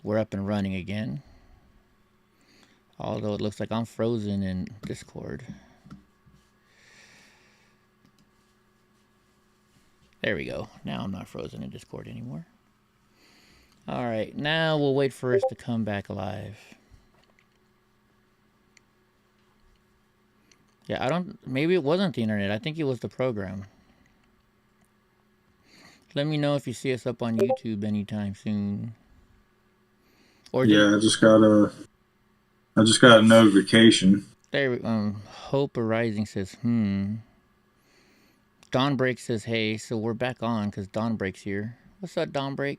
we're up and running again. Although it looks like I'm frozen in Discord. There we go. Now I'm not frozen in Discord anymore. Alright, now we'll wait for us to come back live. Yeah, maybe it wasn't the internet. I think it was the program. Let me know if you see us up on YouTube anytime soon. Or yeah, I just got a notification. There, Hope Arising says, Dawnbreak says, hey, so we're back on because Dawnbreak's here. What's up, Dawnbreak?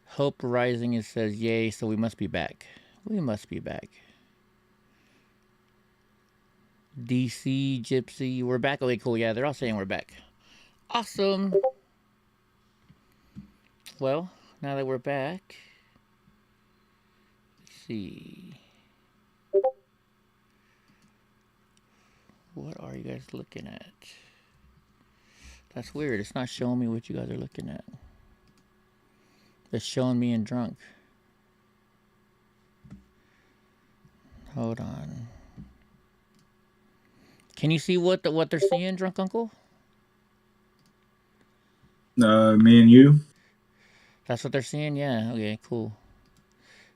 Hope Rising says, yay, so we must be back. We must be back. DC, Gypsy, we're back. Okay, cool. Yeah, they're all saying we're back. Awesome. Well, now that we're back, let's see. What are you guys looking at? That's weird. It's not showing me what you guys are looking at. It's showing me in drunk. Hold on. Can you see what they're seeing, Drunk Uncle? Me and you. That's what they're seeing? Yeah, okay, cool.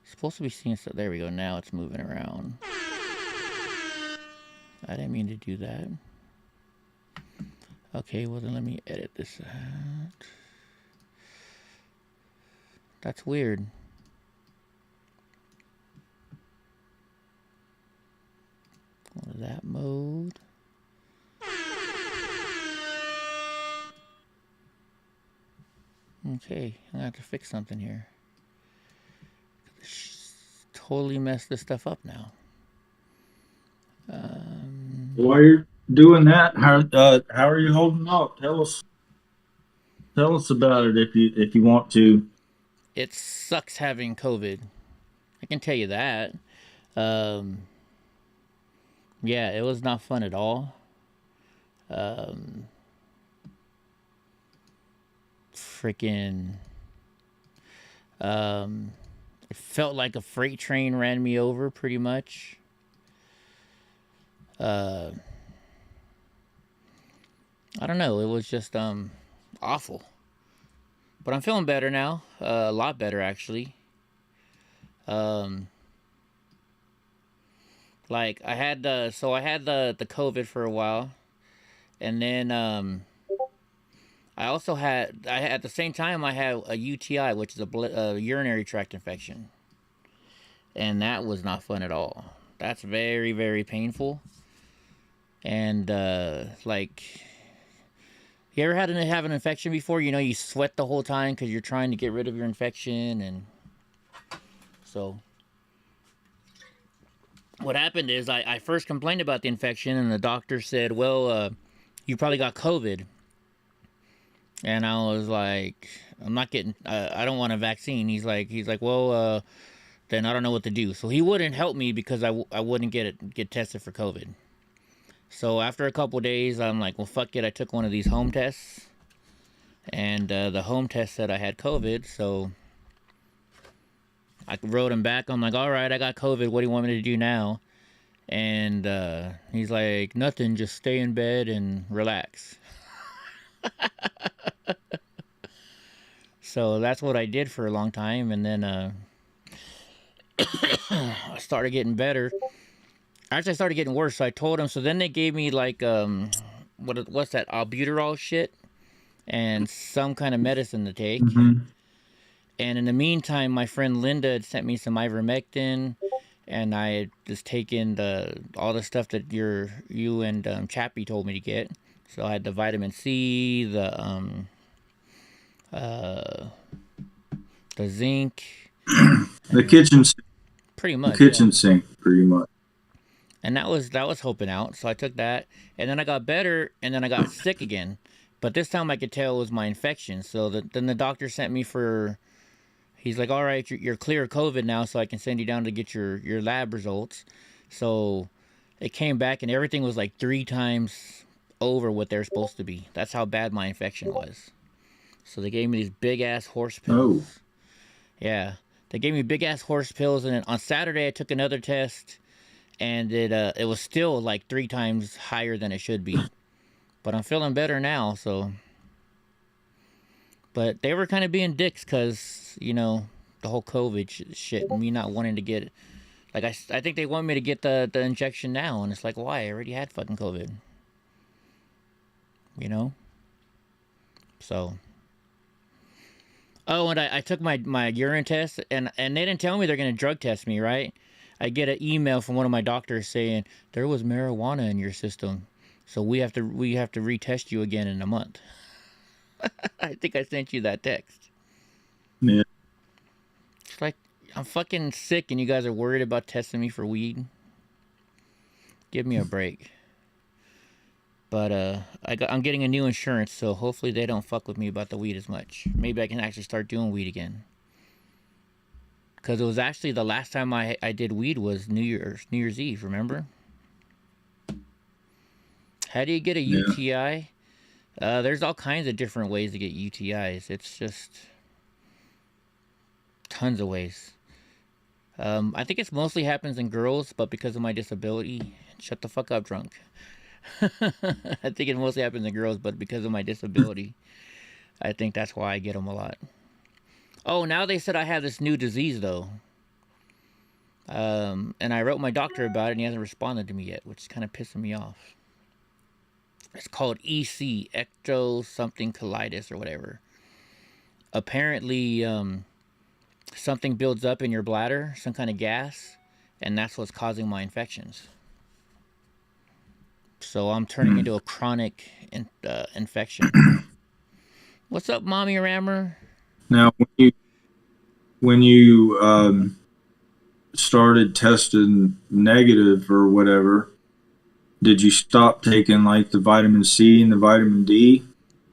It's supposed to be seeing stuff. There we go. Now it's moving around. I didn't mean to do that. Okay, well then let me edit this out. That's weird. Go to that mode. Okay, I'm gonna have to fix something here. Totally messed this stuff up now. While you're doing that, how are you holding up? Tell us about it if you want to. It sucks having COVID. I can tell you that. Yeah, it was not fun at all. Freaking. It felt like a freight train ran me over, pretty much. I don't know. It was just awful. But I'm feeling better now. A lot better, actually. Like I had the COVID for a while, and then I also had at the same time I had a UTI, which is a urinary tract infection, and that was not fun at all. That's very, very painful. And like, you ever have an infection before? You know, you sweat the whole time because you're trying to get rid of your infection, and so what happened is I first complained about the infection, and the doctor said, well, you probably got COVID. And I was like, I'm not getting, I don't want a vaccine. He's like, well, then I don't know what to do. So he wouldn't help me because I wouldn't get tested for COVID. So after a couple days, I'm like, well, fuck it. I took one of these home tests, and the home test said I had COVID. So I wrote him back. I'm like, all right, I got COVID. What do you want me to do now? And he's like, nothing. Just stay in bed and relax. So that's what I did for a long time, and then I started getting better. Actually, I started getting worse. So I told him. So then they gave me like what's that, albuterol shit, and some kind of medicine to take. Mm-hmm. And in the meantime, my friend Linda had sent me some ivermectin, and I had just taken all the stuff that you and Chappie told me to get. So I had the vitamin C, the zinc, The kitchen, pretty much, the yeah. kitchen sink, pretty much. And that was helping out. So I took that, and then I got better, and then I got sick again. But this time I could tell it was my infection. So then the doctor sent me for. He's like, all right, you're clear of COVID now, so I can send you down to get your lab results. So it came back, and everything was like 3 times over what they're supposed to be. That's how bad my infection was. So they gave me these big ass horse Oh, pills, Yeah, they gave me big ass horse pills, and then on Saturday I took another test, and it was still like 3 times higher than it should be. But I'm feeling better now, so. But they were kind of being dicks because, the whole COVID shit and me not wanting to get it. Like, I think they want me to get the injection now, and it's like, why? I already had fucking COVID. You know? So. Oh, and I took my urine test, and they didn't tell me they're going to drug test me, right? I get an email from one of my doctors saying, there was marijuana in your system, so we have to retest you again in a month. I think I sent you that text. Yeah. It's like, I'm fucking sick and you guys are worried about testing me for weed. Give me a break. But I'm getting a new insurance, so hopefully they don't fuck with me about the weed as much. Maybe I can actually start doing weed again. Because it was actually the last time I did weed was New Year's Eve, remember? How do you get a Yeah. UTI? There's all kinds of different ways to get UTIs. It's just tons of ways. I think it mostly happens in girls, but because of my disability, shut the fuck up, drunk. I think it mostly happens in girls, but because of my disability, I think that's why I get them a lot. Oh, now they said I have this new disease though. And I wrote my doctor about it, and he hasn't responded to me yet, which is kind of pissing me off. It's called EC, ecto something colitis or whatever. Apparently, something builds up in your bladder, some kind of gas, and that's what's causing my infections. So I'm turning into a chronic infection. What's up, Mommy Rammer? Now, when you started testing negative or whatever, did you stop taking like the vitamin C and the vitamin D?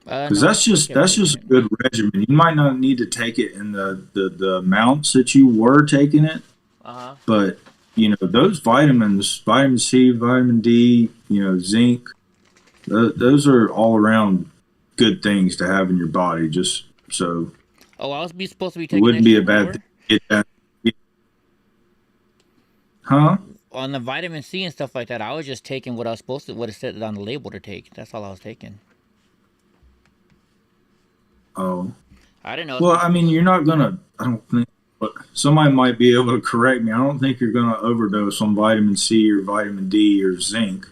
Because No, I still kept that's taking just a it. good regimen. You might not need to take it in the amounts that you were taking it, Uh huh. but those vitamins, vitamin C, vitamin D, zinc, those are all around good things to have in your body. Just so Oh, I was supposed to be it taking wouldn't that be a shit bad thing more? to get that. Huh? On the vitamin C and stuff like that, I was just taking what I was supposed to, what it said on the label to take. That's all I was taking. Oh. I didn't know I was Well, supposed I to be. mean, you're not gonna. I don't think. But somebody might be able to correct me. I don't think you're gonna overdose on vitamin C or vitamin D or zinc.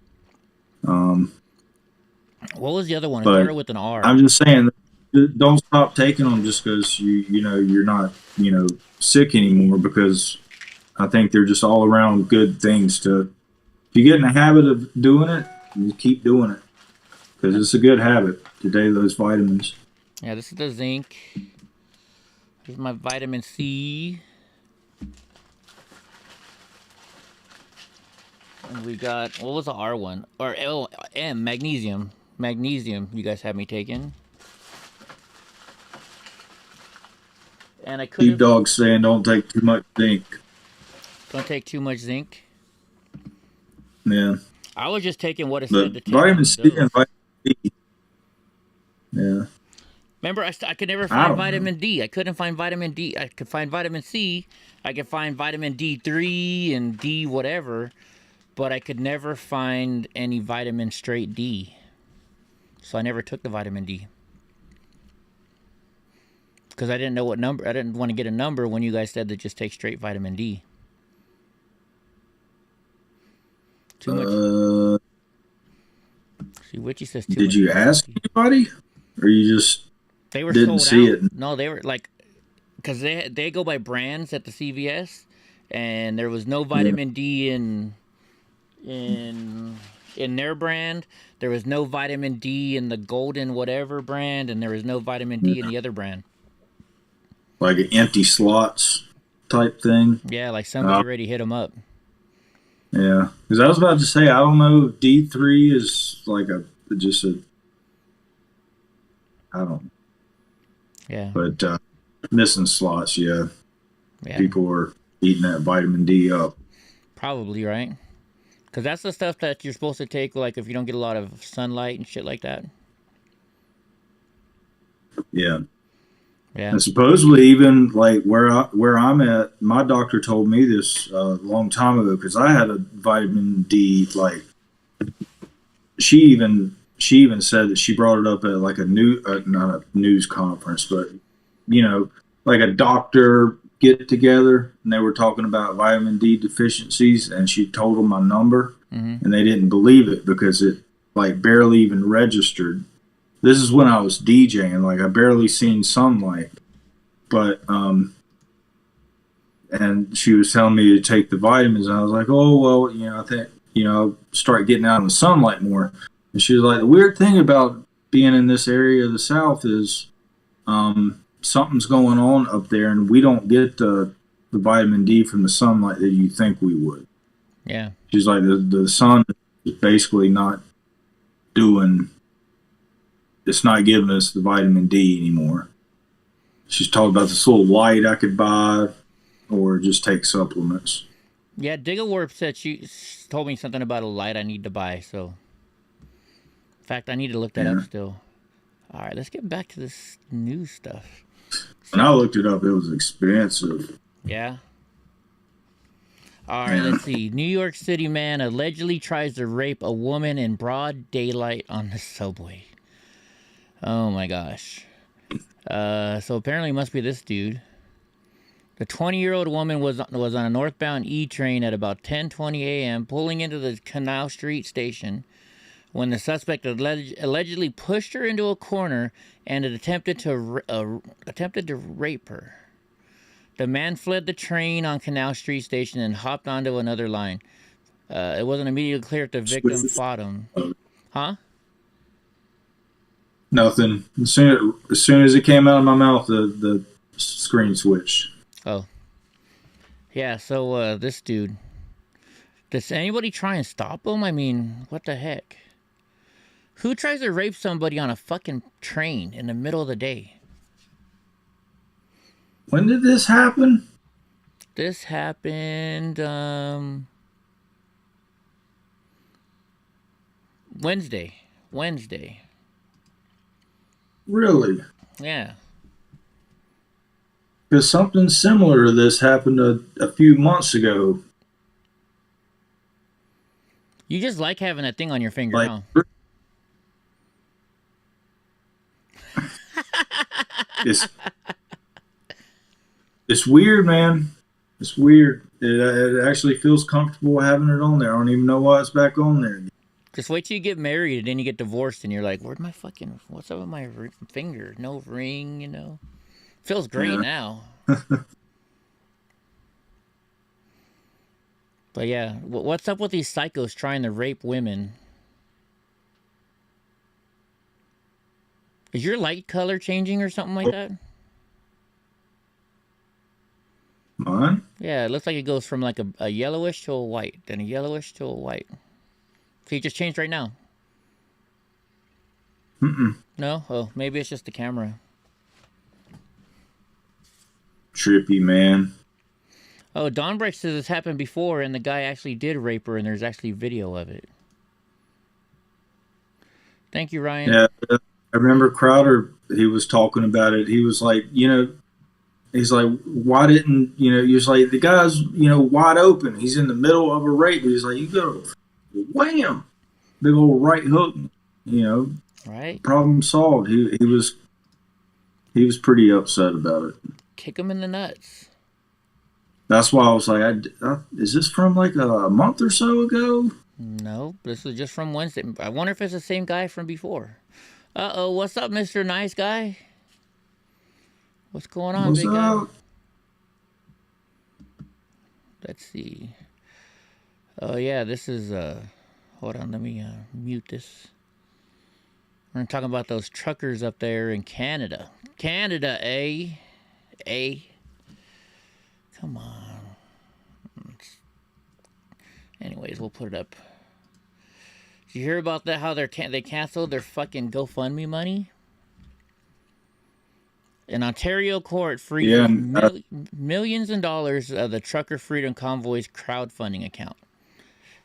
Um, What was the other one? It but started with an I'm R. just saying, don't stop taking them just because you're not sick anymore. Because I think they're just all around good things to. If you get in the habit of doing it, you keep doing it because Uh, it's a good habit to take those vitamins. Yeah, this is the zinc. Here's my vitamin C. And we got, what was the R one? Or L, M, magnesium. Magnesium, you guys have me taking. And I Keep couldn't, dogs saying don't take too much zinc. don't take too much zinc. Yeah, I was just taking what it but said to take on vitamin the C and dose. vitamin D. Yeah. Remember, I could never I find don't know. vitamin D. I couldn't find vitamin D. I could find vitamin C. I could find vitamin D3 and D whatever, but I could never find any vitamin straight D. So I never took the vitamin D. Because I didn't know what number. I didn't want to get a number when you guys said to just take straight vitamin D. Too much. Uh, See, Witchy says too did much you vitamin ask D. anybody, or you just They were didn't sold see out. it? No, they were like, because they go by brands at the CVS, and there was no Yeah. vitamin D in in their brand. There was no vitamin D in the golden whatever brand, and there was no vitamin D in Yeah. the other brand. Like an empty slots type thing. Yeah, like somebody Uh, already hit them up. yeah. Because I was about to say I don't know if D3 is like a just a I don't know, Yeah, but missing slots. Yeah, yeah, people are eating that vitamin D up. probably right. Because that's the stuff that you're supposed to take, like if you don't get a lot of sunlight and shit like that. Yeah. Yeah. And supposedly, even like where I'm at, my doctor told me this a long time ago because I had a vitamin D. Like she even said that she brought it up at like a new not a news conference, but like a doctor get together, and they were talking about vitamin D deficiencies, and she told them my number, and they didn't believe it because it like barely even registered. This is when I was DJing, like I barely seen sunlight. But and she was telling me to take the vitamins, and I was like, oh well, I think start getting out in the sunlight more. And she was like, the weird thing about being in this area of the South is something's going on up there, and we don't get the vitamin D from the sunlight that you think we would. Yeah. She's like, the sun is basically not doing. It's not giving us the vitamin D anymore. She's talking about this little light I could buy or just take supplements. Yeah, Digglewarp said she told me something about a light I need to buy, so in fact I need to look that up still. Alright, let's get back to this new stuff. When I looked it up, it was expensive. Yeah. Alright, let's see. New York City man allegedly tries to rape a woman in broad daylight on the subway. Oh my gosh. So apparently it must be this dude. The 20-year-old woman was on a northbound E train at about 10:20 a.m. pulling into the Canal Street station when the suspect allegedly pushed her into a corner and attempted to rape her. The man fled the train on Canal Street station and hopped onto another line. It wasn't immediately clear if the victim fought him. Huh? Nothing. As soon as it came out of my mouth, the screen switched. Oh. Yeah, so this dude. Does anybody try and stop him? I mean, what the heck? Who tries to rape somebody on a fucking train in the middle of the day? When did this happen? This happened Wednesday. Really? Yeah. Because something similar to this happened a few months ago. You just like having that thing on your finger, Like, huh? It's weird, man. It's weird. It actually feels comfortable having it on there. I don't even know why it's back on there. Just wait till you get married and then you get divorced and you're like, what's up with my finger? No ring, Feels great now. But yeah, what's up with these psychos trying to rape women? Is your light color changing or something like that? Mine? Yeah, it looks like it goes from like a yellowish to a white, then a yellowish to a white. So you just changed right now? No? Oh, maybe it's just the camera. Trippy, man. Oh, Dawnbreak says this happened before and the guy actually did rape her and there's actually video of it. Thank you, Ryan. Yeah, I remember Crowder, he was talking about it. He was like, he's like, why didn't, he was like, the guy's, wide open. He's in the middle of a rape. He's like, you go, wham, big old right hook, Right? Problem solved. He was pretty upset about it. Kick him in the nuts. That's why I was like, is this from like a month or so ago? No, this is just from Wednesday. I wonder if it's the same guy from before. Uh-oh, what's up, Mr. Nice Guy? What's going on, What's big up? guy? Let's see. Oh, yeah, this is, hold on, let me mute this. We're talking about those truckers up there in Canada. Canada, eh? Come on. Anyways, we'll put it up. Did you hear about that? How they canceled their fucking GoFundMe money? An Ontario court frees millions in dollars of the Trucker Freedom Convoy's crowdfunding account.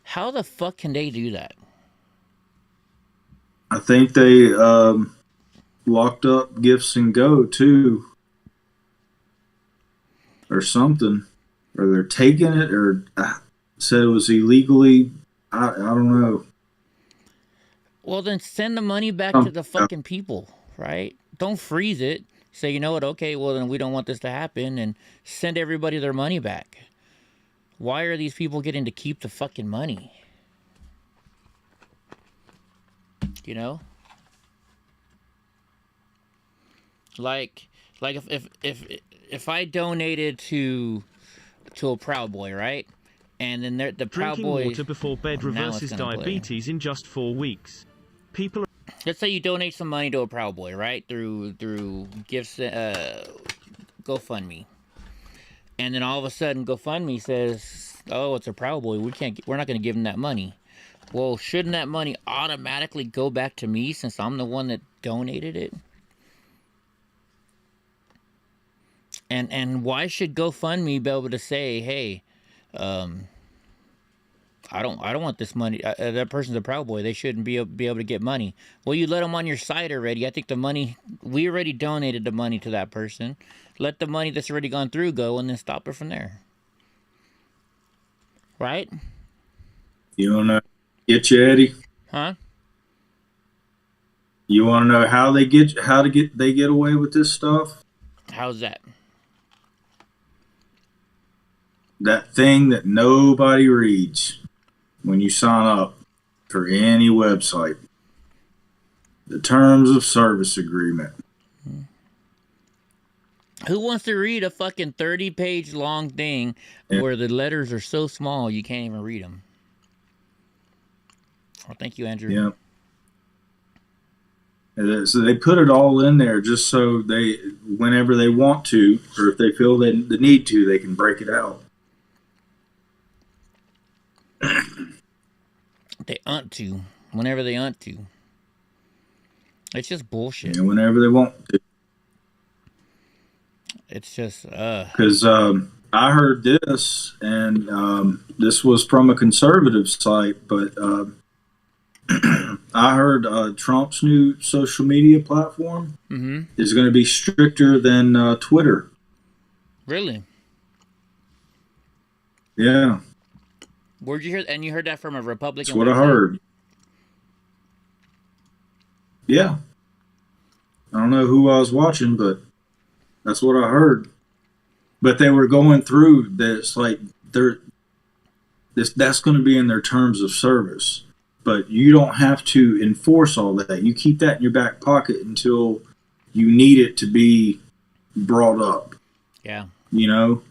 How the fuck can they do that? I think they locked up Gifts and Go too. or something, or they're taking it, or said it was illegally. I don't know. Well, then send the money back to the fucking people, right? Don't freeze it. Say, you know what? Okay, well then we don't want this to happen, and send everybody their money back. Why are these people getting to keep the fucking money? You know, like if I donated to a Proud Boy, right? And then the Proud Drinking Boy water before bed reverses diabetes in just 4 weeks. People. Let's say you donate some money to a Proud Boy, right? Through gifts, GoFundMe, and then all of a sudden GoFundMe says, "Oh, it's a Proud Boy. We're not going to give him that money." Well, shouldn't that money automatically go back to me since I'm the one that donated it? And why should GoFundMe be able to say, "Hey, I don't want this money. That person's a Proud Boy. They shouldn't be able to get money." Well, you let them on your site already. I think the money, we already donated the money to that person. Let the money that's already gone through go, and then stop it from there. Right? You want to get you, Eddie? Huh? You want to know how they get away with this stuff? How's that? That thing that nobody reads when you sign up for any website. The terms of service agreement. Who wants to read a fucking 30-page long thing where the letters are so small you can't even read them? Oh, thank you, Andrew. Yeah. So they put it all in there just so they, whenever they want to, or if they feel the need to, they can break it out. They ought to. Whenever they ought to. It's just bullshit. Yeah, whenever they want to. It's just, Because I heard this, and this was from a conservative site, but I heard Trump's new social media platform is going to be stricter than Twitter. Really? Yeah. Where'd you hear? And you heard that from a Republican? That's what I heard. Yeah. I don't know who I was watching, but that's what I heard. But they were going through this, like that's going to be in their terms of service. But you don't have to enforce all that. You keep that in your back pocket until you need it to be brought up. Yeah. You know,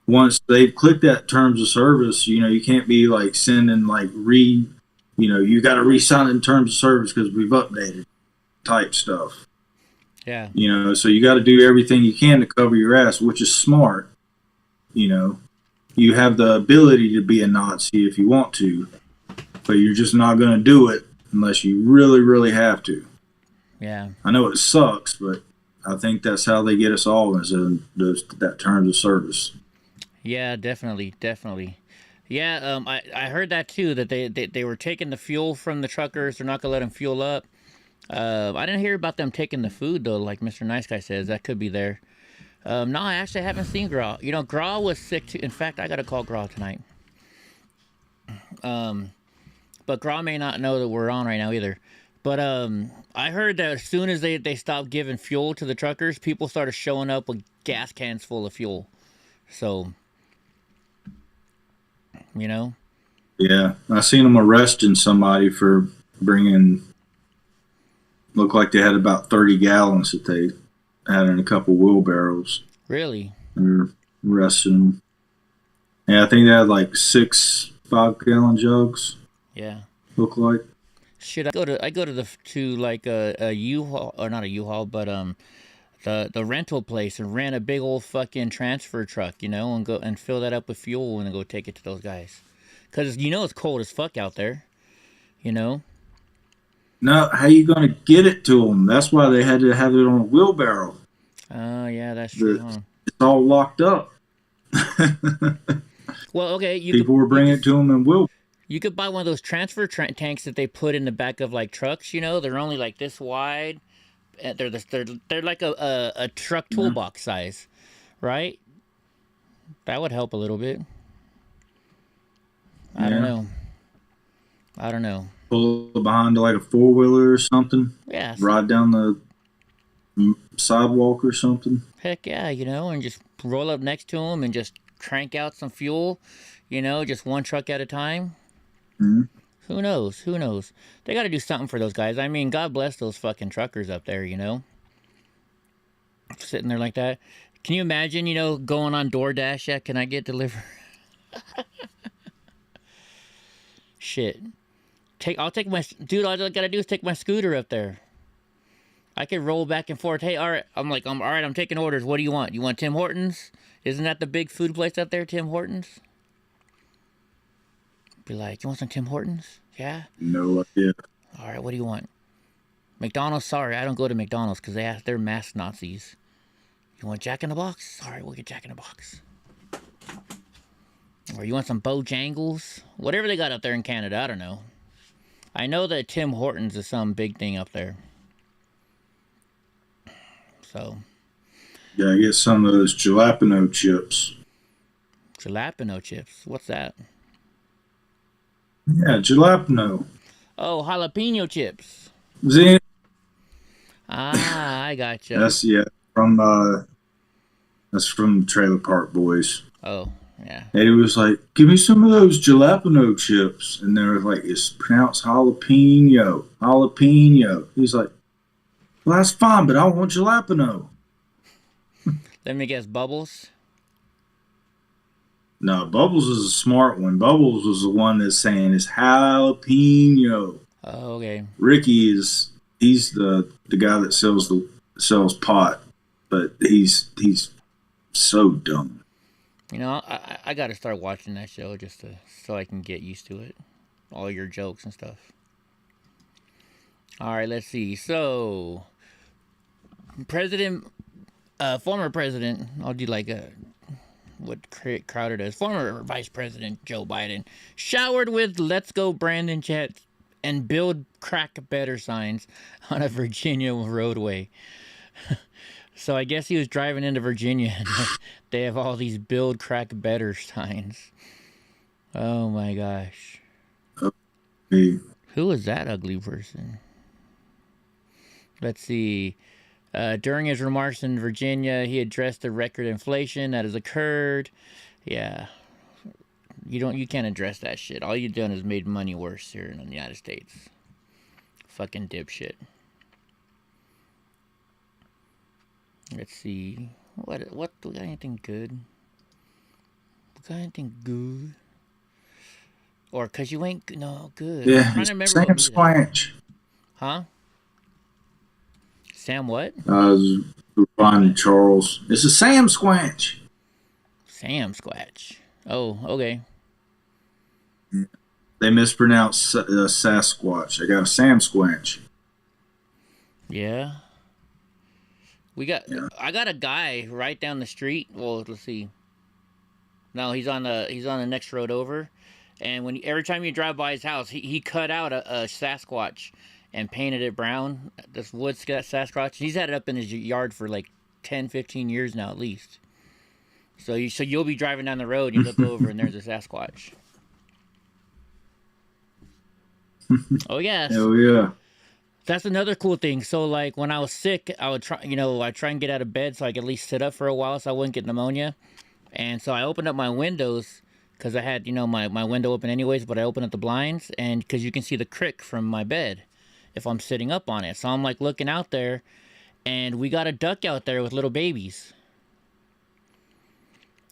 once they've clicked that terms of service, you know, you can't be like sending like you got to re-sign in terms of service because we've updated type stuff. Yeah. You know, so you got to do everything you can to cover your ass, which is smart. You know, you have the ability to be a Nazi if you want to, but you're just not going to do it unless you really, really have to. Yeah. I know it sucks, but I think that's how they get us all is in that terms of service. Yeah, definitely. Yeah, I heard that too, that they were taking the fuel from the truckers. They're not going to let them fuel up. I didn't hear about them taking the food, though, like Mr. Nice Guy says. That could be there. No, I actually haven't seen Graw. You know, Graw was sick, too. In fact, I got to call Graw tonight. But Graw may not know that we're on right now either. But I heard that as soon as they stopped giving fuel to the truckers, people started showing up with gas cans full of fuel. So, you know? Yeah, I seen them arresting somebody for bringing, looked like they had about 30 gallons that they had in a couple wheelbarrows. Really? They were arresting them. Yeah, I think they had like 6 5-gallon jugs. Yeah. Look like. Shit, I go to like a U-Haul, or not a U-Haul, but the rental place and rent a big old fucking transfer truck, you know, and go and fill that up with fuel and then go take it to those guys. Cause you know it's cold as fuck out there, you know. No, how you gonna get it to them? That's why they had to have it on a wheelbarrow. Oh yeah, that's true. Huh? It's all locked up. Well, okay, people were bringing it to them in wheelbarrow. You could buy one of those transfer tanks that they put in the back of like trucks. You know, they're only like this wide. They're like a truck toolbox size, right? That would help a little bit. I Yeah. don't know. Pull it behind like a 4-wheeler or something. Yeah. Ride down the sidewalk or something. Heck yeah, and just roll up next to them and just crank out some fuel, just one truck at a time. Mm-hmm. Who knows? Who knows? They got to do something for those guys. I mean, God bless those fucking truckers up there, Sitting there like that. Can you imagine, going on DoorDash? Yeah, can I get delivered? Shit. I'll take my... Dude, all I got to do is take my scooter up there. I could roll back and forth. Hey, all right. All right, I'm taking orders. What do you want? You want Tim Hortons? Isn't that the big food place up there, Tim Hortons? Be like, you want some Tim Hortons? Yeah? No idea. All right, what do you want? McDonald's? Sorry, I don't go to McDonald's because they're mass Nazis. You want Jack in the Box? All right, we'll get Jack in the Box. Or you want some Bojangles? Whatever they got up there in Canada, I don't know. I know that Tim Hortons is some big thing up there. So. Yeah, I get some of those jalapeno chips. Jalapeno chips? What's that? Yeah, jalapeno. Oh, jalapeno chips. See? I gotcha. That's from Trailer Park Boys. Oh, yeah. Eddie was like, "Give me some of those jalapeno chips," and they were like, "It's pronounced jalapeno, jalapeno." He's like, "Well, that's fine, but I want jalapeno." Let me guess, Bubbles? No, Bubbles is a smart one. Bubbles was the one that's saying it's jalapeno. Oh, okay. Ricky he's the guy that sells pot, but he's so dumb. I got to start watching that show so I can get used to it. All your jokes and stuff. All right, let's see. So, former president, I'll do like what Crowder does. Former Vice President Joe Biden showered with "Let's Go Brandon" chants and "Build Crack Better" signs on a Virginia roadway. So I guess he was driving into Virginia and they have all these "Build Crack Better" signs. Oh my gosh. Hey. Who is that ugly person? Let's see. During his remarks in Virginia, he addressed the record inflation that has occurred. Yeah. You can't address that shit. All you've done is made money worse here in the United States. Fucking dipshit. Let's see. What we got anything good? We got anything good? Or cause you ain't good. Yeah, I'm trying to remember Sam Squanch. Huh? Sam what? Ron Charles. It's a Sam Squanch. Sam Squatch. Oh, okay. They mispronounced Sasquatch. I got a Sam Squanch. Yeah. I got a guy right down the street. Well, let's see. No, he's on the next road over, and every time you drive by his house, he cut out a Sasquatch and painted it brown. This wood Sasquatch. He's had it up in his yard for like 10, 15 years now at least. So you'll be driving down the road, and you look over, and there's a Sasquatch. Oh yeah. Oh yeah. That's another cool thing. So, like, when I was sick, I would try and get out of bed so I could at least sit up for a while so I wouldn't get pneumonia. And so I opened up my windows because I had, my window open anyways, but I opened up the blinds and because you can see the crick from my bed if I'm sitting up on it. So I'm, like, looking out there, and we got a duck out there with little babies.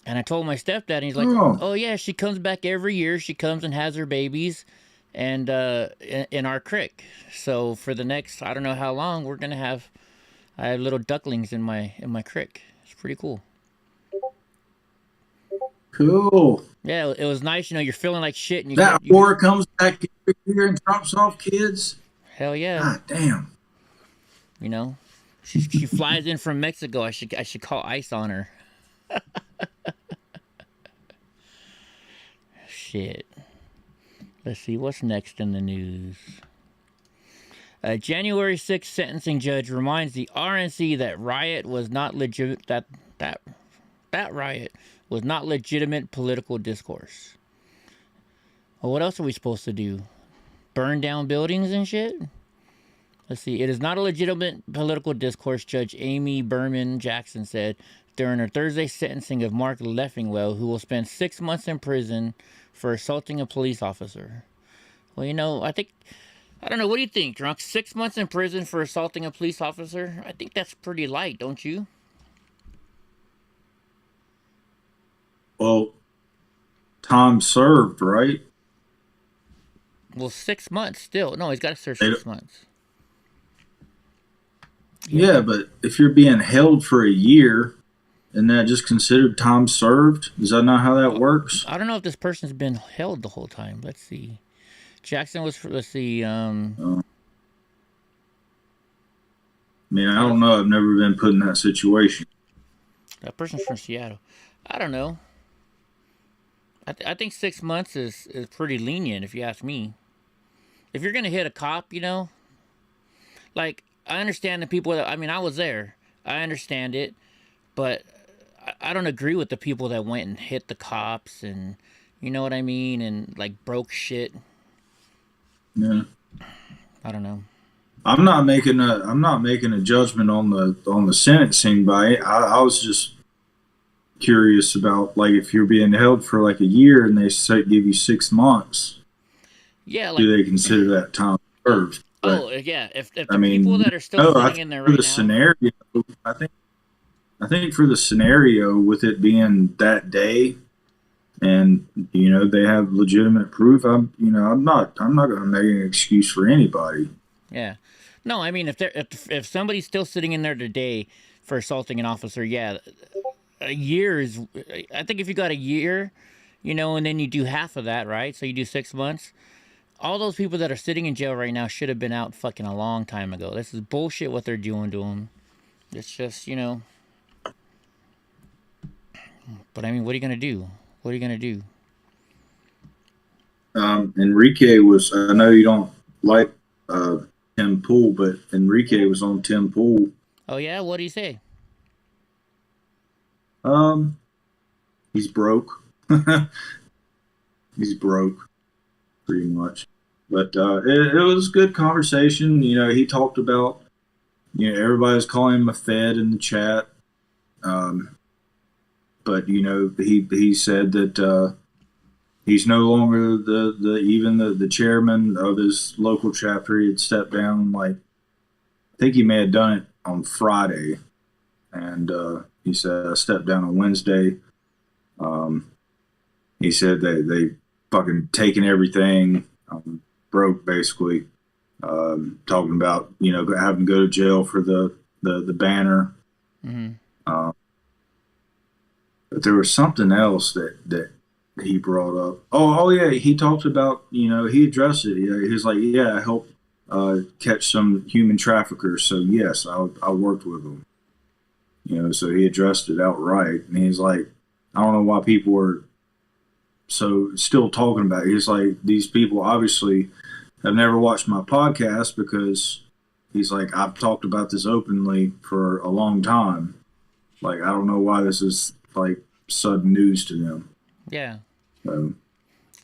And I told my stepdad, and he's like, oh yeah, she comes back every year. She comes and has her babies. And in our creek, so for the next I don't know how long I have little ducklings in my creek. It's pretty cool. Cool. Yeah, it was nice. You're feeling like shit, and that whore comes back here and drops off kids. Hell yeah! God damn. She flies in from Mexico. I should call ICE on her. Shit. Let's see, what's next in the news? January 6th sentencing judge reminds the RNC that riot was not legit. That that riot was not legitimate political discourse. Well, what else are we supposed to do? Burn down buildings and shit? Let's see. It is not a legitimate political discourse, Judge Amy Berman Jackson said during her Thursday sentencing of Mark Leffingwell, who will spend 6 months in prison for assaulting a police officer. Well, I don't know. What do you think, Drunk? 6 months in prison for assaulting a police officer? I think that's pretty light, don't you? Well, time served, right? Well, 6 months still. No, he's got to serve 6 months. Yeah, but if you're being held for a year, isn't that just considered time served? Is that not how that works? I don't know if this person's been held the whole time. Let's see. Jackson was for, let's see. I mean, I don't know. I've never been put in that situation. That person's from Seattle. I don't know. I think 6 months is pretty lenient, if you ask me. If you're going to hit a cop, like, I understand the people that, I was there. I understand it. But I don't agree with the people that went and hit the cops and, you know what I mean? And, like, broke shit. Yeah. I don't know. I'm not making a judgment on the sentencing by it. I was just curious about, like, if you're being held for like a year and they give you 6 months. Yeah, like, do they consider that time served? Oh, yeah. If the people that are still sitting in there right now. Scenario, I think for the scenario with it being that day, and they have legitimate proof. I'm not going to make an excuse for anybody. Yeah, no. I mean, if somebody's still sitting in there today for assaulting an officer, yeah, a year is. I think if you got a year, and then you do half of that, right? So you do 6 months. All those people that are sitting in jail right now should have been out fucking a long time ago. This is bullshit what they're doing to them. It's just, But I mean, what are you gonna do? What are you gonna do? Enrique was. I know you don't like Tim Pool, but Enrique was on Tim Pool. Oh yeah, what did he say? He's broke. He's broke, pretty much. But it was a good conversation. He talked about, everybody's calling him a Fed in the chat. But he said that he's no longer the chairman of his local chapter. He had stepped down. Like, I think he may have done it on Friday, and he said I stepped down on Wednesday. He said they fucking taken everything, broke basically. Talking about having to go to jail for the banner. Mm-hmm. But there was something else that he brought up. Oh yeah, he talked about, he addressed it. He was like, yeah, I helped catch some human traffickers. So yes, I worked with them. So he addressed it outright. And he's like, I don't know why people were so still talking about it. He's like, these people obviously have never watched my podcast, because he's like, I've talked about this openly for a long time. Like, I don't know why this is like sudden news to them. Yeah.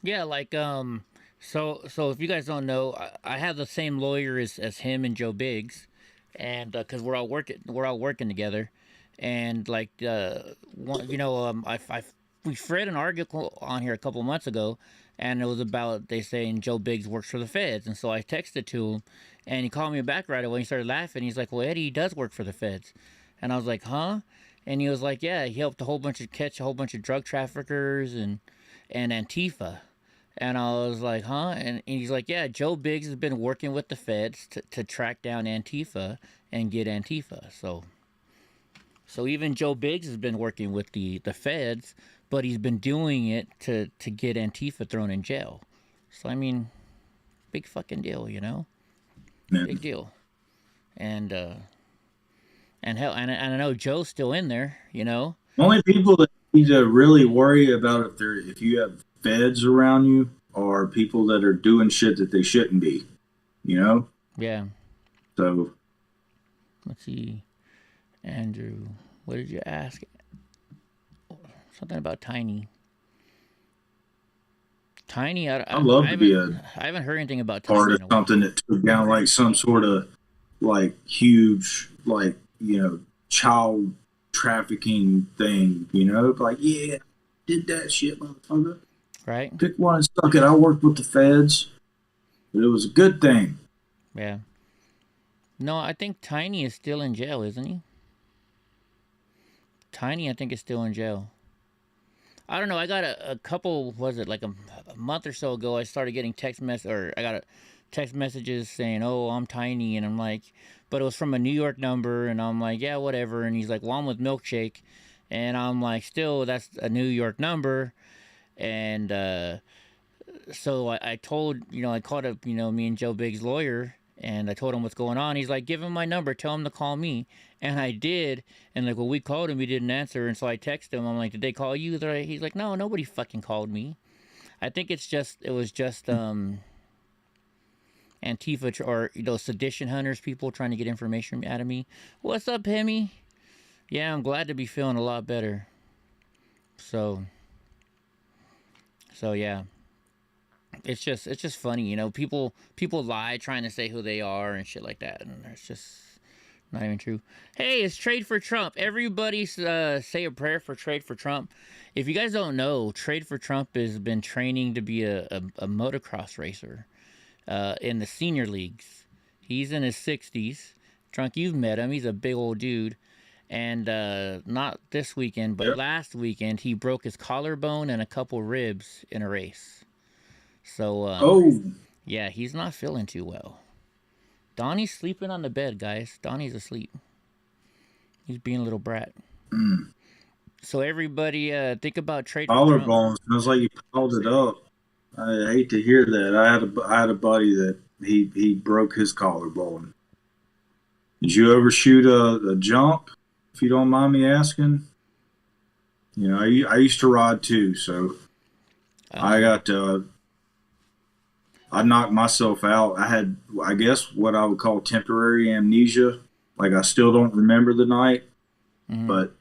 Yeah, like so if you guys don't know, I have the same lawyer as him and Joe Biggs, and because we're all working together, and like we read an article on here a couple months ago, and it was about they saying Joe Biggs works for the feds, and so I texted to him, and he called me back right away. He started laughing. He's like, "Well, Eddie does work for the feds," and I was like, "Huh?" And he was like, "Yeah, he helped catch a whole bunch of drug traffickers and Antifa." And I was like, "Huh?" And he's like, "Yeah, Joe Biggs has been working with the feds to track down Antifa and get Antifa." So even Joe Biggs has been working with the feds, but he's been doing it to get Antifa thrown in jail. So I mean, big fucking deal, Yeah. Big deal. And hell, and I know Joe's still in there, Only people that need to really worry about if you have feds around you are people that are doing shit that they shouldn't be, Yeah. So let's see, Andrew, what did you ask? Something about Tiny. Tiny, I'd love to be a I haven't heard anything about part Tiny of in a while. something that took down like some sort of like huge, like, child trafficking thing, like, yeah, did that shit, motherfucker. Right? Pick one and suck it. I worked with the feds, but it was a good thing. Yeah. No, I think Tiny is still in jail, isn't he? Tiny, I think, is still in jail. I don't know. I got a couple, was it like a month or so ago, I started getting I got text messages saying, oh, I'm Tiny. And I'm like, but it was from a New York number. And I'm like, yeah, whatever. And he's like, well, I'm with Milkshake. And I'm like, still, that's a New York number. And so I told, I called up, me and Joe Big's lawyer, and I told him what's going on. He's like, give him my number, tell him to call me. And I did. And like, well, we called him, he didn't answer. And so I texted him. I'm like, did they call you? He's like, no, nobody fucking called me. I think it was just Antifa or sedition hunters, people trying to get information out of me. What's up, Hemi? Yeah, I'm glad to be feeling a lot better. So yeah. It's just funny, people lie trying to say who they are and shit like that, and it's just not even true. Hey, it's Trade for Trump. Everybody say a prayer for Trade for Trump. If you guys don't know, Trade for Trump has been training to be a motocross racer in the senior leagues. He's in his 60s. Trunk, you've met him. He's a big old dude. And not this weekend, but last weekend, he broke his collarbone and a couple ribs in a race. So, yeah, he's not feeling too well. Donnie's sleeping on the bed, guys. Donnie's asleep. He's being a little brat. So everybody, think about Trade for Trump. Collarbone sounds like you called it up. I hate to hear that. I had a buddy that he broke his collarbone. Did you ever shoot a jump? If you don't mind me asking. I used to ride too, so I knocked myself out. I had, I guess, what I would call temporary amnesia. Like, I still don't remember the night. But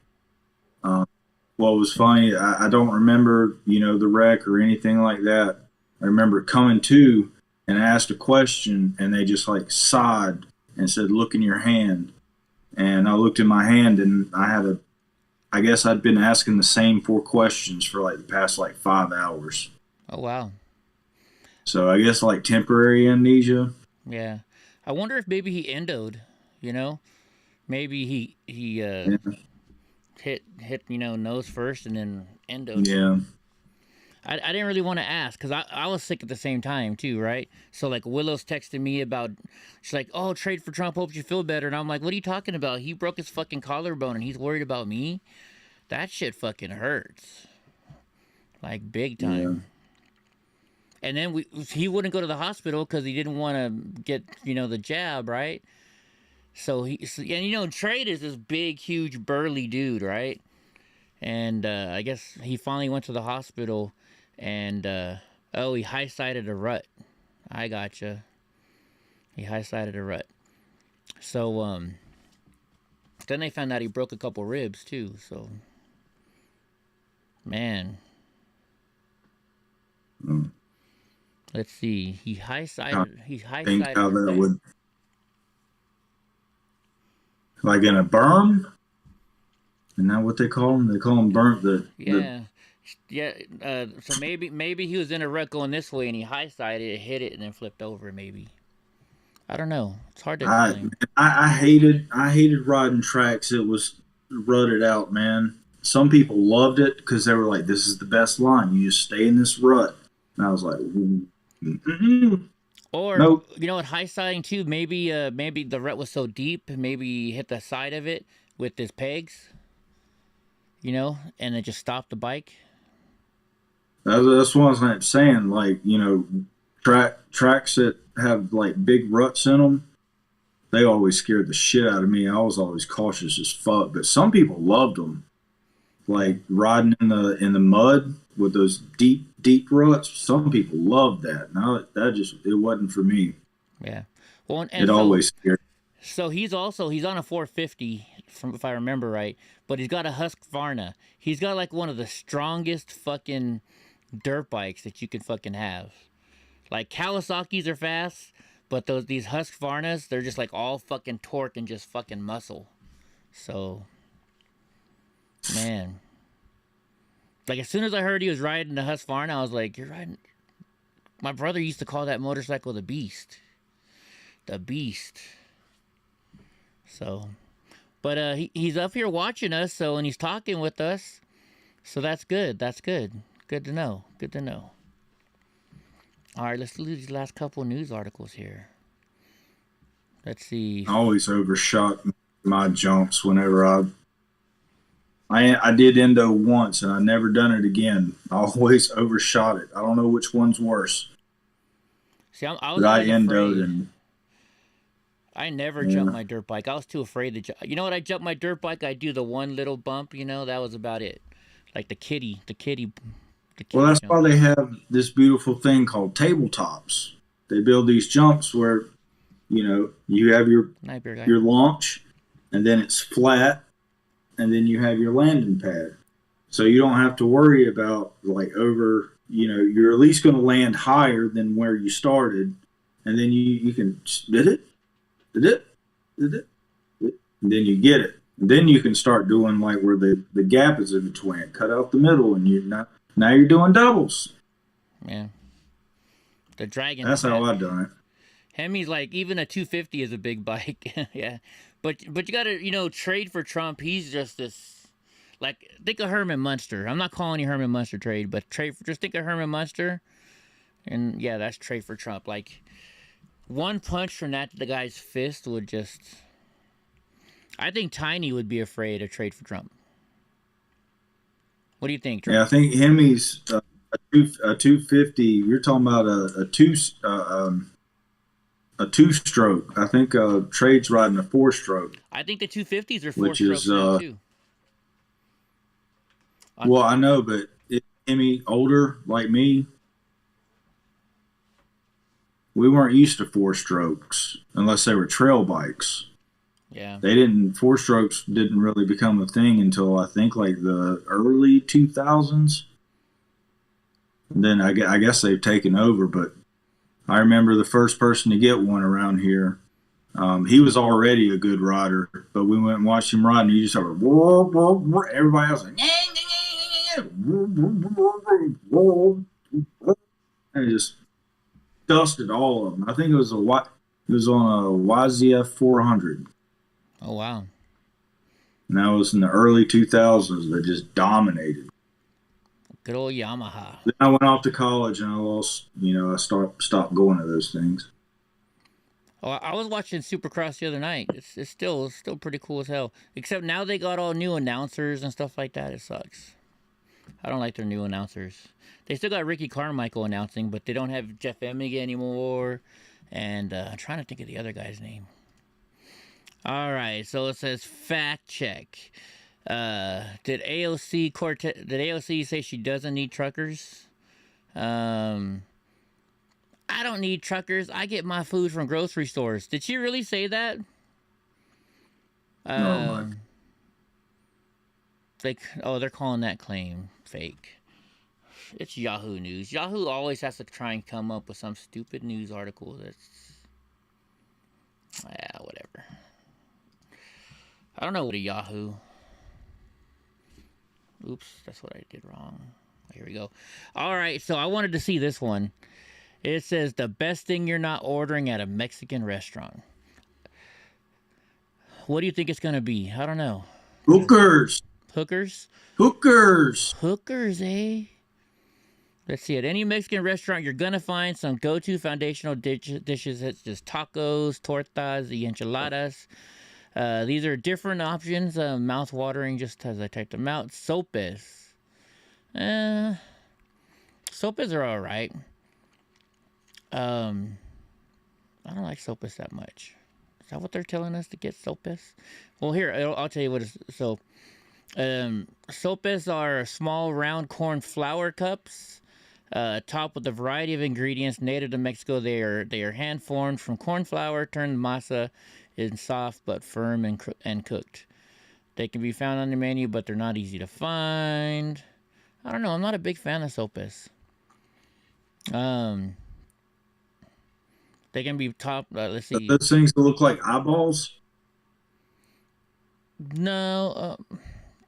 what was funny, I don't remember, the wreck or anything like that. I remember coming to and asked a question, and they just like sighed and said, "Look in your hand." And I looked in my hand, and I guess I'd been asking the same 4 questions for like the past like 5 hours. Oh, wow. So I guess like temporary amnesia. Yeah. I wonder if maybe he endoed, Maybe he hit nose first and then endoed. Yeah. I didn't really want to ask because I was sick at the same time too, right? So like Willow's texting me about, she's like, oh, Trade for Trump, hope you feel better. And I'm like, what are you talking about? He broke his fucking collarbone and he's worried about me? That shit fucking hurts. Like big time. Yeah. And then he wouldn't go to the hospital because he didn't want to get, the jab, right? So Trade is this big, huge, burly dude, right? And I guess he finally went to the hospital, and he high-sided a rut. I gotcha. He high-sided a rut. So then they found out he broke a couple ribs too. So, man. Let's see. He high-sided. Think how that would, like in a berm. Isn't that what they call them? They call them burnt. So maybe he was in a rut going this way, and he high-sided, hit it, and then flipped over. Maybe. I don't know. It's hard to explain. I hated riding tracks that was rutted out, man. Some people loved it because they were like, "This is the best line. You just stay in this rut." And I was like, Or nope. At high-siding too, maybe the rut was so deep, maybe he hit the side of it with his pegs. And it just stopped the bike. That's what I'm saying. Like, tracks that have like big ruts in them, they always scared the shit out of me. I was always cautious as fuck. But some people loved them, like riding in the mud with those deep ruts. Some people loved that. Now it wasn't for me. Yeah. Well, and it always scared. So he's on a 450 from if I remember right. But he's got a Husqvarna. He's got like one of the strongest fucking dirt bikes that you could fucking have. Like Kawasaki's are fast, but these Husqvarnas, they're just like all fucking torque and just fucking muscle. So, man, like as soon as I heard he was riding the Husqvarna, I was like, "You're riding." My brother used to call that motorcycle the Beast. The Beast. So, but he's up here watching us, so and he's talking with us, so that's good. That's good. Good to know. Good to know. All right, let's do these last couple news articles here. Let's see. I always overshot my jumps whenever I did endo once and I never done it again. I always overshot it. I don't know which one's worse. See, I was endoed and I never jumped my dirt bike. I was too afraid to jump. You know what? I jumped my dirt bike. I do the one little bump. You know, that was about it. Like the kiddie. Well, that's why they have this beautiful thing called tabletops. They build these jumps where, you know, you have your launch, and then it's flat, and then you have your landing pad. So you don't have to worry about like you're at least going to land higher than where you started, and then you can did it, and then you get it. And then you can start doing like where the gap is in between, cut out the middle, and now you're doing doubles. Yeah. The Dragon. That's how I done it. Hemi's like, even a 250 is a big bike. Yeah. But you gotta, trade for Trump. He's just this, like, think of Herman Munster. I'm not calling you Herman Munster trade, but just think of Herman Munster. And yeah, that's trade for Trump. Like, one punch from the guy's fist would just, I think Tiny would be afraid to trade for Trump. What do you think, Trump? Yeah, I think Hemi's a 250. You're talking about a two-stroke. I think Trade's riding a 4-stroke. I think the 250s are 4-strokes now too. Well, I know, but Hemi older like me, we weren't used to 4-strokes unless they were trail bikes. Yeah. 4-strokes didn't really become a thing until I think like the early 2000s. And then I guess they've taken over, but I remember the first person to get one around here. He was already a good rider, but we went and watched him ride, and he just started, everybody else like, and he just dusted all of them. I think it was on a YZF 400. Oh, wow. And that was in the early 2000s. They just dominated. Good old Yamaha. Then I went off to college and I lost, I stopped going to those things. Oh, I was watching Supercross the other night. It's still pretty cool as hell. Except now they got all new announcers and stuff like that. It sucks. I don't like their new announcers. They still got Ricky Carmichael announcing, but they don't have Jeff Emig anymore. And I'm trying to think of the other guy's name. All right, so it says fact check. Did AOC say she doesn't need truckers? I don't need truckers. I get my food from grocery stores. Did she really say that? No. They're calling that claim fake. It's Yahoo News. Yahoo always has to try and come up with some stupid news article that's, whatever. I don't know what a Yahoo. Oops, that's what I did wrong. Here we go. All right, so I wanted to see this one. It says the best thing you're not ordering at a Mexican restaurant. What do you think it's going to be? I don't know. Hookers. Hookers? Hookers. Hookers, eh? Let's see. At any Mexican restaurant, you're going to find some go-to foundational dishes. It's just tacos, tortas, the enchiladas. These are different options. Mouth-watering, just as I typed them out. Sopes. Sopes are all right. I don't like sopes that much. Is that what they're telling us to get sopes? Well, here, I'll tell you what it's... So, sopes are small, round corn flour cups, topped with a variety of ingredients native to Mexico. They are hand-formed from corn flour, turned masa in soft but firm and cooked. They can be found on the menu, but they're not easy to find. I don't know. I'm not a big fan of sopas. They can be top. Let's see. Those things that look like eyeballs. No,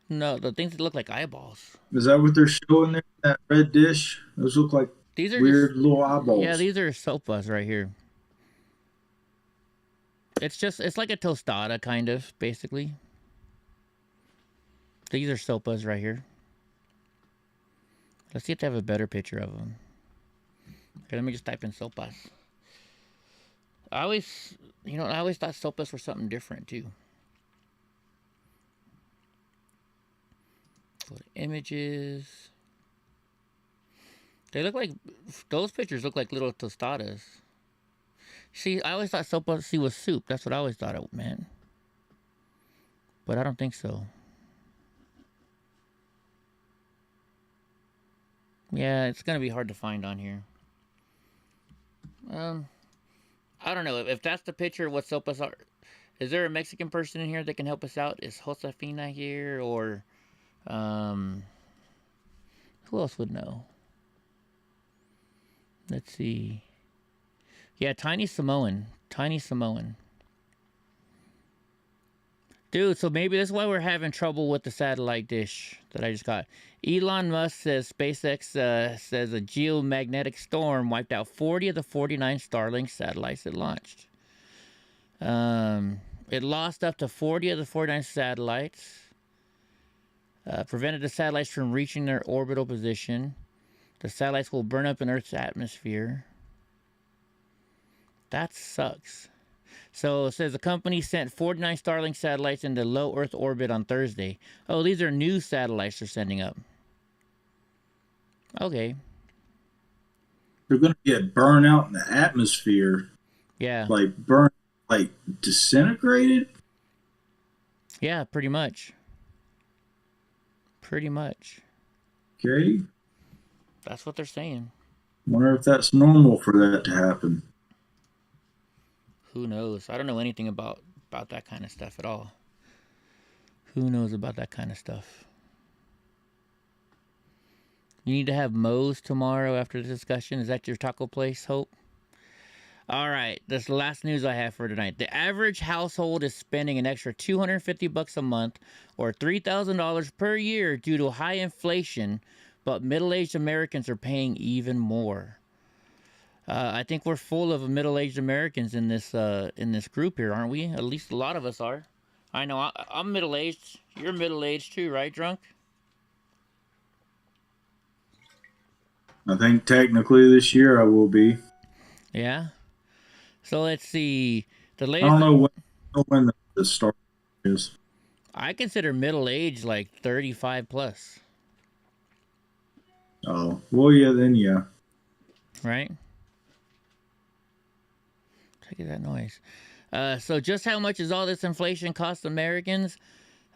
no, the things that look like eyeballs. Is that what they're showing there? That red dish. Those look like These are weird just, little eyeballs. yeah, these are sopas right here. It's like a tostada, kind of, basically. These are sopas right here. Let's see if they have a better picture of them. Okay, let me just type in sopas. I always thought sopas were something different, too. Go to images. They look like, those pictures look like little tostadas. See, I always thought sopa was soup. That's what I always thought it meant. But I don't think so. Yeah, it's going to be hard to find on here. I don't know. If that's the picture of what sopas are. Is there a Mexican person in here that can help us out? Is Josefina here? Or, who else would know? Let's see. Yeah, Tiny Samoan. Tiny Samoan. Dude, so maybe that's why we're having trouble with the satellite dish that I just got. Elon Musk says SpaceX says a geomagnetic storm wiped out 40 of the 49 Starlink satellites it launched. It lost up to 40 of the 49 satellites. Prevented the satellites from reaching their orbital position. The satellites will burn up in Earth's atmosphere. That sucks. So it says the company sent 49 Starlink satellites into low Earth orbit on Thursday. Oh, these are new satellites they're sending up. Okay. They're going to get burned out in the atmosphere. Yeah. Like burn, like disintegrated. Yeah, pretty much. Pretty much. Okay. That's what they're saying. Wonder if that's normal for that to happen. Who knows? I don't know anything about that kind of stuff at all. Who knows about that kind of stuff? You need to have Moe's tomorrow after the discussion. Is that your taco place, Hope? All right, that's the last news I have for tonight. The average household is spending an extra $250 a month or $3,000 per year due to high inflation, but middle-aged Americans are paying even more. I think we're full of middle-aged Americans in this group here, aren't we? At least a lot of us are. I know I'm middle-aged. You're middle-aged too, right, Drunk? I think technically this year I will be. Yeah. So let's see. The latest. I don't know when the start is. I consider middle-aged like 35 plus. Oh, well, yeah, then yeah. Right? Look at that noise. So just how much is all this inflation cost Americans?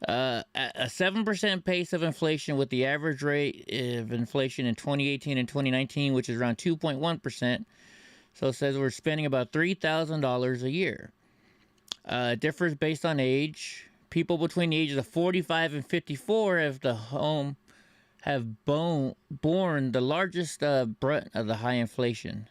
A 7% pace of inflation, with the average rate of inflation in 2018 and 2019, which is around 2.1%. So it says we're spending about $3,000 a year. It differs based on age. People between the ages of 45 and 54 have borne the largest brunt of the high inflation.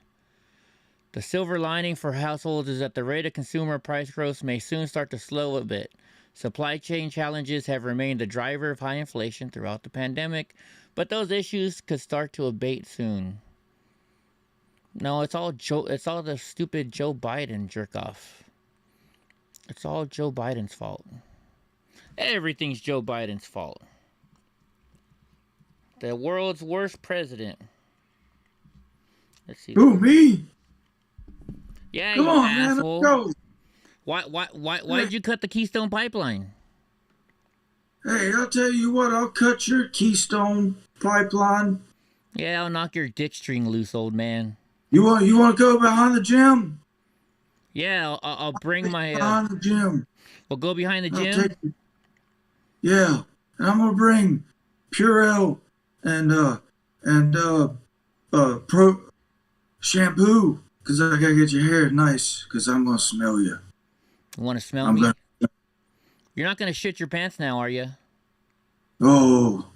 The silver lining for households is that the rate of consumer price growth may soon start to slow a bit. Supply chain challenges have remained the driver of high inflation throughout the pandemic, but those issues could start to abate soon. No, it's all the stupid Joe Biden jerk off. It's all Joe Biden's fault. Everything's Joe Biden's fault. The world's worst president. Let's see. Who, me? Yeah, Come you on, asshole. man, let's go. Why'd you cut the Keystone Pipeline? Hey, I'll tell you what, I'll cut your Keystone Pipeline. Yeah, I'll knock your dick string loose, old man. You want to go behind the gym? Yeah, I'll bring my... behind the gym. We'll go behind the gym? Yeah, and I'm going to bring Purell and Pro shampoo, because I got to get your hair nice, because I'm going to smell you. You want to smell me? You're not gonna shit your pants now, are you? Oh.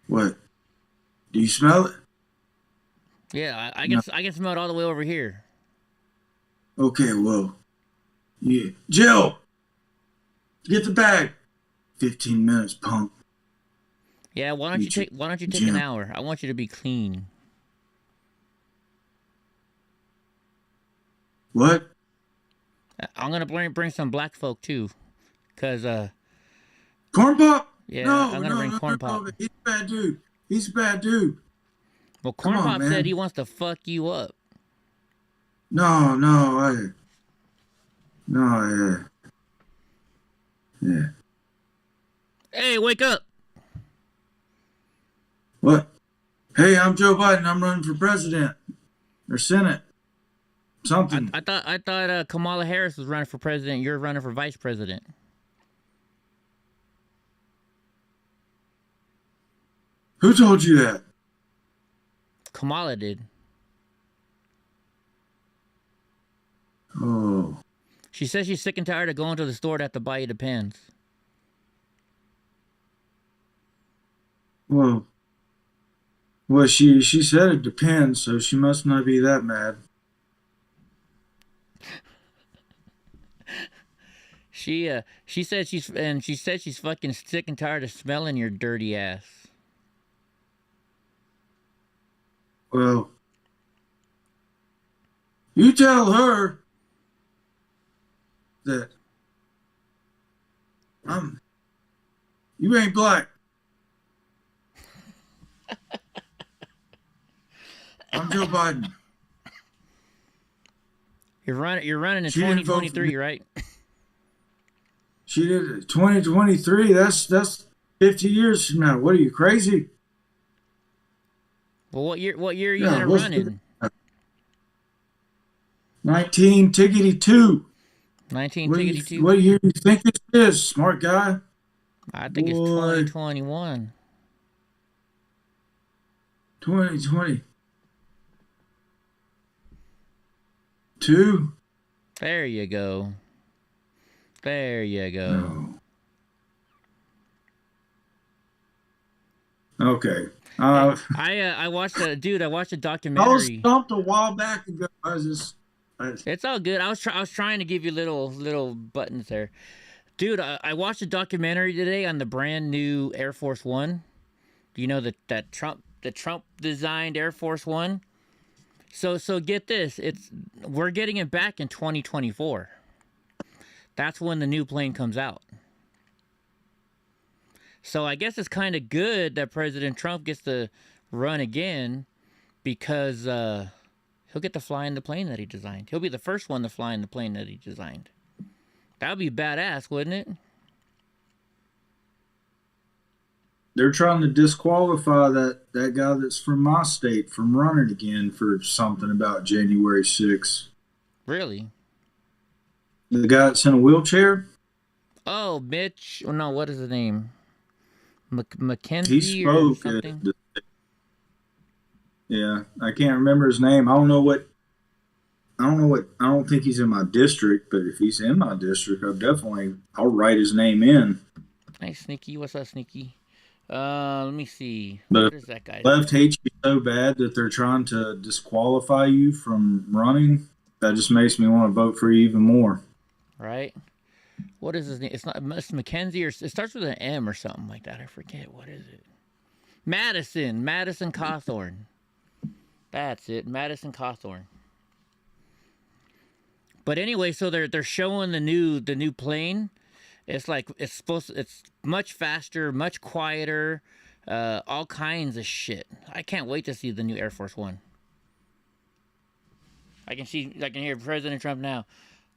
What? Do you smell it? Yeah, I No. can smell it all the way over here. Okay, well. Yeah. Jill! Get the bag. 15 minutes, punk. Yeah, why don't you take an hour? I want you to be clean. What? I'm gonna bring some black folk too, cause Corn Pop? yeah, No, I'm gonna bring Corn Pop. no. He's a bad dude. He's a bad dude. Well, Come Corn on, Pop man. said he wants to fuck you up. No, yeah. Hey, wake up! What? Hey, I'm Joe Biden. I'm running for president or Senate. Something. I thought Kamala Harris was running for president. You're running for vice president. Who told you that? Kamala did. Oh. She says she's sick and tired of going to the store to have to buy you the pens. Well, she said it depends, so she must not be that mad. She said she's fucking sick and tired of smelling your dirty ass. Well, you tell her that you ain't black. I'm Joe Biden. You're running in 2023, right? She did it. 2023. That's 50 years from now. What are you, crazy? Well, what year are you gonna run in? 19 tickety 2. 19 tickety 2. What year do you think it is, smart guy? I think it's 2021. 2020. 2. There you go. There you go. No. Okay. I watched a documentary. I was stumped a while back ago. It's all good. I was trying to give you little buttons there, dude. I watched a documentary today on the brand new Air Force One. You know the Trump designed Air Force One. So get this. We're getting it back in 2024. That's when the new plane comes out. So I guess it's kind of good that President Trump gets to run again, because he'll get to fly in the plane that he designed. He'll be the first one to fly in the plane that he designed. That would be badass, wouldn't it? They're trying to disqualify that guy that's from my state from running again for something about January 6th. Really? The guy that's in a wheelchair? Oh, Mitch. Oh, no, what is his name? Mackenzie he spoke or something? Yeah, I can't remember his name. I don't think he's in my district, but if he's in my district, I'll write his name in. Hey, Sneaky. What's up, Sneaky? Let me see. But what is that guy? Left hates you so bad that they're trying to disqualify you from running. That just makes me want to vote for you even more. Right? What is his name? It's Mackenzie, or it starts with an M or something like that. I forget. What is it? Madison Cawthorn. That's it, Madison Cawthorn. But anyway, so they're showing the new plane. It's much faster, much quieter, all kinds of shit. I can't wait to see the new Air Force One. I can hear President Trump now.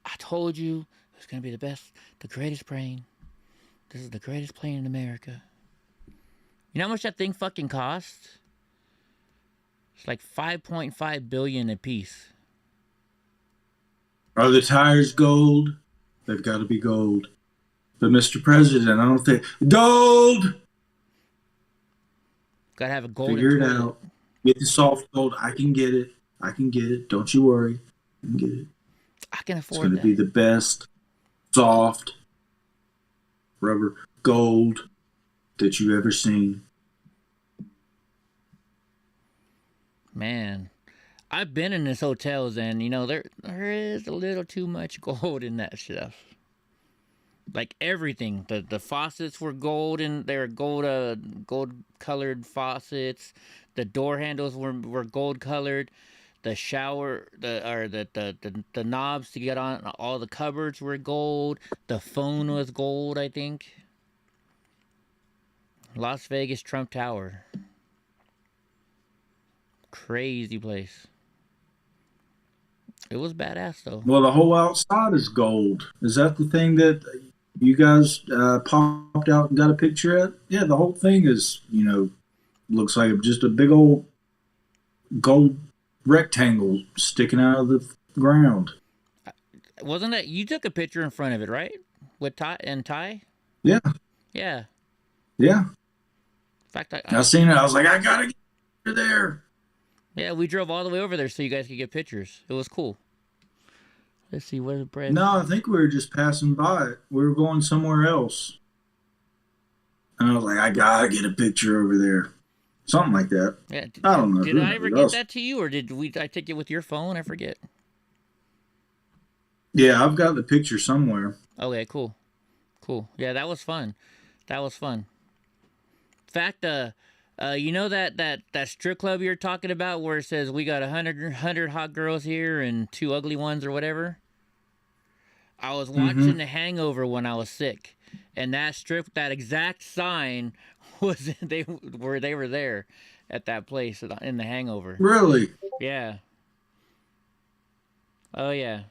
I told you it's gonna be the greatest plane. This is the greatest plane in America. You know how much that thing fucking costs? It's like $5.5 billion a piece. Are the tires gold? They've got to be gold. But Mr. President, I don't think gold. Gotta have a golden Figure it toilet. out. Get the soft gold. I can get it. Don't you worry. I can get it. I can afford It's going that. to be the best soft rubber gold that you ever seen. Man, I've been in these hotels, and there is a little too much gold in that stuff. Like everything, the faucets were gold, and they were gold colored faucets. The door handles were gold colored. The shower, the knobs to get on all the cupboards were gold. The phone was gold, I think. Las Vegas Trump Tower. Crazy place. It was badass though. Well, the whole outside is gold. Is that the thing that you guys popped out and got a picture at? Yeah, the whole thing is, looks like just a big old gold rectangle sticking out of the ground. Wasn't that you took a picture in front of it, right? With Ty? Yeah. Yeah. Yeah. In fact, I seen it. I was like, I gotta get there. Yeah, we drove all the way over there so you guys could get pictures. It was cool. Let's see, where's the bread? No, I think we were just passing by it. We were going somewhere else. And I was like, I gotta get a picture over there. Something like that. Yeah, I don't know. Did I ever get that to you, or did I take it with your phone? I forget. Yeah, I've got the picture somewhere. Okay, cool. Yeah, that was fun. In fact, you know that strip club you're talking about where it says we got 100 hot girls here and 2 ugly ones or whatever? I was watching The Hangover when I was sick, and that exact sign was they were there at that place in The Hangover. Really? Yeah. Oh yeah.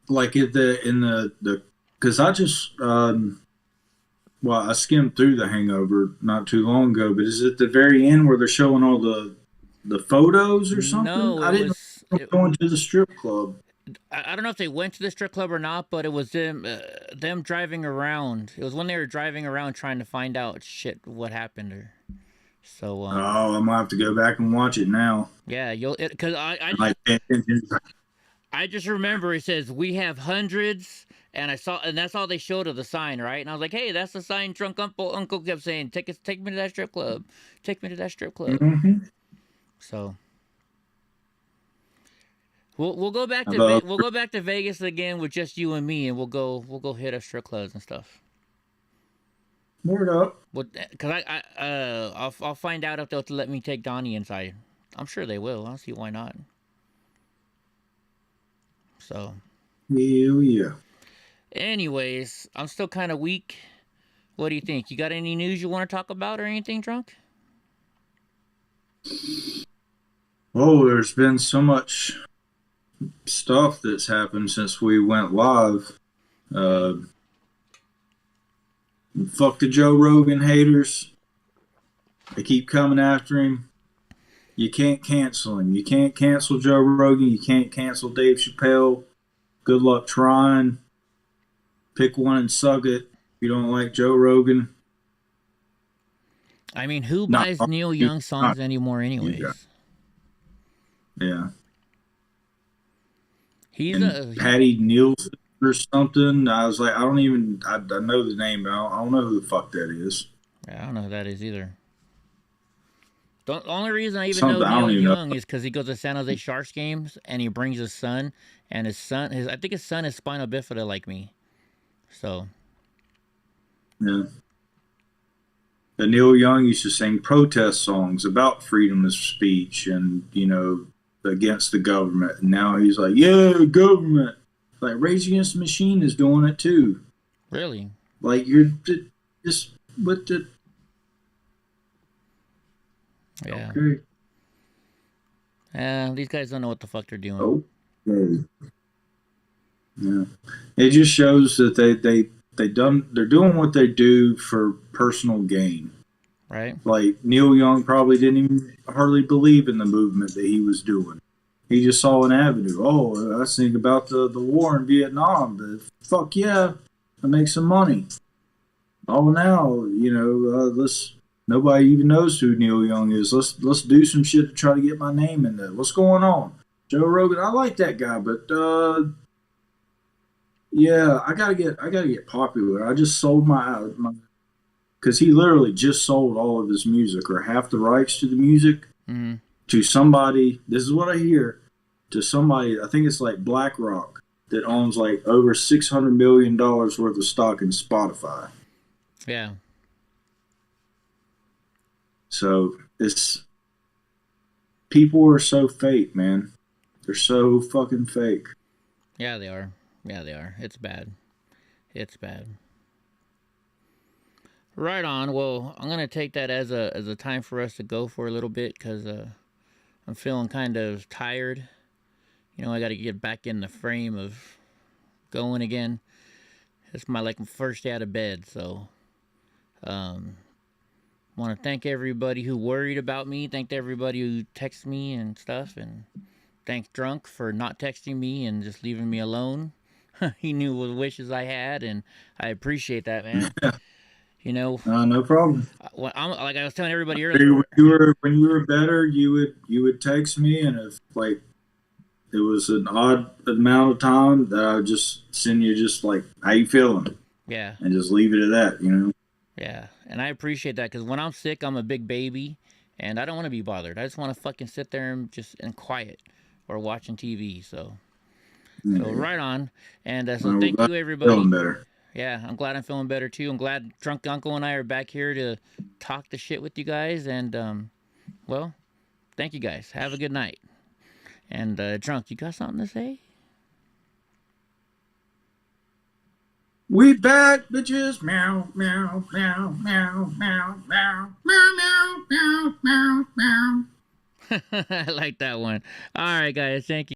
Like in the because I just I skimmed through The Hangover not too long ago, but is it the very end where they're showing all the photos or something? No, I didn't know going to the strip club. I don't know if they went to the strip club or not, but it was them driving around. It was when they were driving around trying to find out what happened. So. I'm gonna have to go back and watch it now. Yeah, because I just remember it says we have hundreds. And that's all they showed of the sign, right? And I was like, "Hey, that's the sign." Drunk Uncle kept saying, "Take me to that strip club. Take me to that strip club." Mm-hmm. So we'll go back to Vegas again with just you and me, and we'll go hit up strip clubs and stuff. Word up. Well, because I'll find out if they'll let me take Donnie inside. I'm sure they will. I don't see why not. So. Hell yeah. Anyways, I'm still kind of weak. What do you think? You got any news you want to talk about or anything, Drunk? Oh, there's been so much stuff that's happened since we went live. Fuck the Joe Rogan haters. They keep coming after him. You can't cancel him. You can't cancel Joe Rogan. You can't cancel Dave Chappelle. Good luck trying. Pick one and suck it. If you don't like Joe Rogan. I mean, who buys Neil Young songs anymore anyways? Yeah. He's Patty Nielsen or something. I was like, I know the name, but I don't know who the fuck that is. Yeah, I don't know who that is either. The only reason I even know Neil Young is because he goes to San Jose Sharks games and he brings his son, and I think his son is spinal bifida like me. So. Yeah. The Neil Young used to sing protest songs about freedom of speech and, against the government. And now he's like, yeah, government. Like Rage Against the Machine is doing it too. Really? Like you're just with the. Yeah. Okay. These guys don't know what the fuck they're doing. Okay. Yeah. It just shows that they're doing what they do for personal gain. Right. Like Neil Young probably didn't even hardly believe in the movement that he was doing. He just saw an avenue. Oh, I think about the war in Vietnam. Fuck yeah, I make some money. Oh, now nobody even knows who Neil Young is. Let's do some shit to try to get my name in there. What's going on? Joe Rogan, I like that guy, but Yeah, I gotta get popular. I just sold my because he literally just sold all of his music or half the rights to the music Mm-hmm. to somebody. This is what I hear, to somebody. I think it's like BlackRock that owns like over $600 million worth of stock in Spotify. Yeah. So it's people are so fake, man. They're so fucking fake. Yeah, they are. Yeah, they are. It's bad. It's bad. Right on. Well, I'm gonna take that as a time for us to go for a little bit because I'm feeling kind of tired. You know, I got to get back in the frame of going again. It's my like first day out of bed, so um, want to thank everybody who worried about me. Thank everybody who texted me and stuff, and thank Drunk for not texting me and just leaving me alone. He knew what wishes I had, and I appreciate that, man. You know, No problem. I'm, like I was telling everybody When earlier. you were better, you would text me, and if like it was an odd amount of time, that I would just send you just like how you feeling, Yeah, and just leave it at that. You know. yeah, and I appreciate that because when I'm sick, I'm a big baby, and I don't want to be bothered. I just want to fucking sit there and just in quiet or watching TV. So Yeah. right on, and so Well, we're thank glad you you're feeling everybody. better. Yeah, I'm glad I'm feeling better too. I'm glad Drunk Uncle and I are back here to talk the shit with you guys, and well, thank you guys. Have a good night. And Drunk, you got something to say? We back, bitches. Meow, meow, meow, meow, meow, meow, meow, meow, meow, meow, meow. I like that one. All right, guys. Thank you.